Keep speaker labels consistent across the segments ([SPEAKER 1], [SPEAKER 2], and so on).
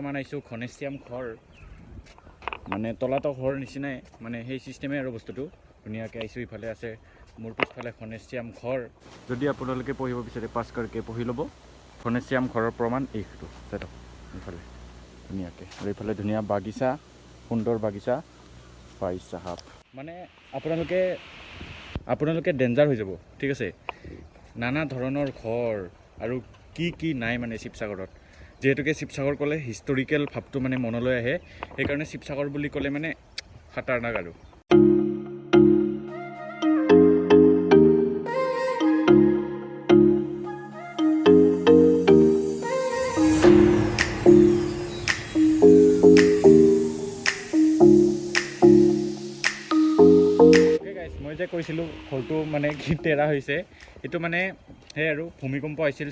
[SPEAKER 1] বৰ্তমান আহিছোঁ ঘনেশ্যাম ঘৰ মানে তলাতল ঘৰ নিচিনাই মানে সেই চিষ্টেমে আৰু বস্তুটো ধুনীয়াকৈ আহিছোঁ। ইফালে আছে মোৰ পিছফালে ঘনেশ্যাম ঘৰ। যদি আপোনালোকে পঢ়িব বিচাৰে পাছ কৰাকৈ পঢ়ি ল'ব। ঘনেশ্যাম ঘৰৰ প্ৰমাণ এইটো চাওক ইফালে ধুনীয়াকৈ, আৰু ইফালে ধুনীয়া বাগিচা, সুন্দৰ বাগিচা ভাই চাহাব। মানে আপোনালোকে ডেঞ্জাৰ হৈ যাব, ঠিক আছে। নানা ধৰণৰ ঘৰ আৰু কি নাই মানে শিৱসাগৰত। যিহেতুকে শিৱসাগৰ ক'লে হিষ্টৰিকেল ভাৱটো মানে মনলৈ আহে, সেইকাৰণে শিৱসাগৰ বুলি ক'লে মানে খাতাৰনাক আৰু। মই যে কৈছিলোঁ ঘৰটো মানে কি তেৰা হৈছে, এইটো মানে সেই আৰু ভূমিকম্প আহিছিল,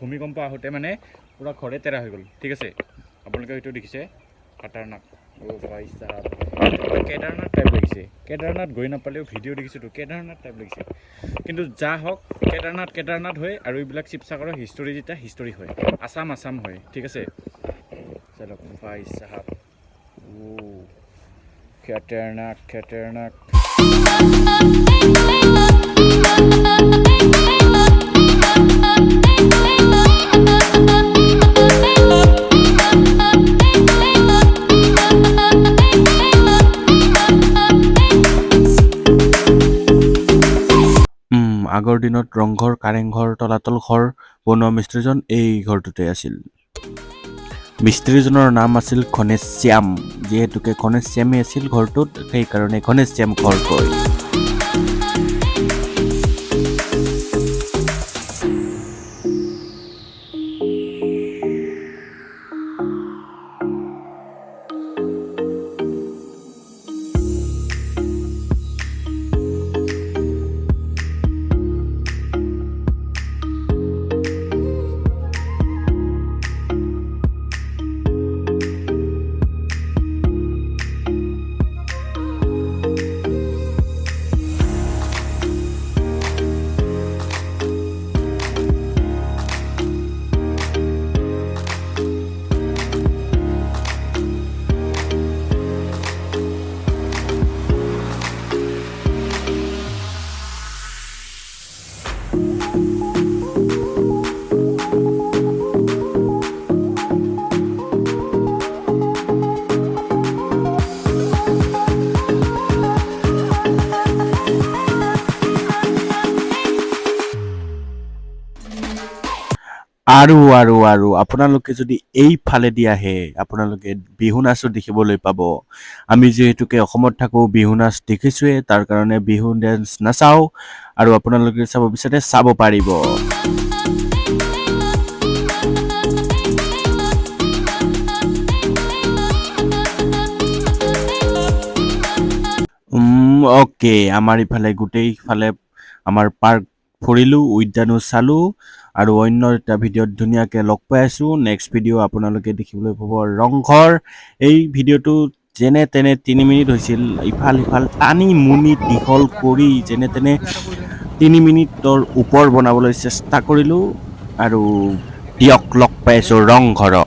[SPEAKER 1] ভূমিকম্প আহোঁতে মানে পুৰা ঘৰে তেৰা হৈ গ'ল, ঠিক আছে। আপোনালোকে হয়তো দেখিছে খাতাৰনাক। ভাই চাহাব, কেদাৰনাথ টাইপ লাগিছে। কেদাৰনাথ গৈ নাপালেও ভিডিঅ' দেখিছোঁতো কেদাৰনাথ টাইপ লাগিছে। কিন্তু যা হওক কেদাৰনাথ হয়, আৰু এইবিলাক শিৱসাগৰৰ হিষ্টৰী যেতিয়া হিষ্টৰী হয়, আছাম হয়, ঠিক আছে। চলক ভাই চাহাব, কেদাৰনাথ। আগৰ দিনত ৰংঘৰ, কাৰেংঘৰ, তলাতল ঘৰ বনোৱা মিস্ত্ৰীজন এই ঘৰটোতে আছিল। মিস্ত্ৰীজনৰ নাম আছিল ঘনেশ্যাম। যিহেতুকে ঘনেশ্যামে আছিল ঘৰটোত, সেইকাৰণে ঘনেশ্যাম ঘৰ কয়। আৰু আপোনালোকে যদি এইফালেদি আহে, আপোনালোকে বিহু নাচো দেখিবলৈ পাব। আমি যিহেতুকে অসমত থাকোঁ, বিহু নাচ দেখিছোঁৱে, তাৰ কাৰণে বিহু ডেন্স নাচাওঁ, আৰু আপোনালোকে চাব বিচাৰে চাব পাৰিব। অ'কে, আমাৰ ইফালে গোটেইফালে আমাৰ পাৰ্ক ফুৰিলোঁ, উদ্যানো চালোঁ, আৰু অন্য এটা ভিডিঅ'ত ধুনীয়াকৈ লগ পাই আছোঁ। নেক্সট ভিডিঅ' আপোনালোকে দেখিবলৈ পাব ৰংঘৰ। এই ভিডিঅ'টো যেনে তেনে 3 মিনিট হৈছিল, ইফাল সিফাল টানি মুনি দীঘল কৰি যেনে তেনে 3 মিনিটৰ ওপৰ বনাবলৈ চেষ্টা কৰিলোঁ, আৰু দিয়ক লগ পাই আছোঁ ৰংঘৰত।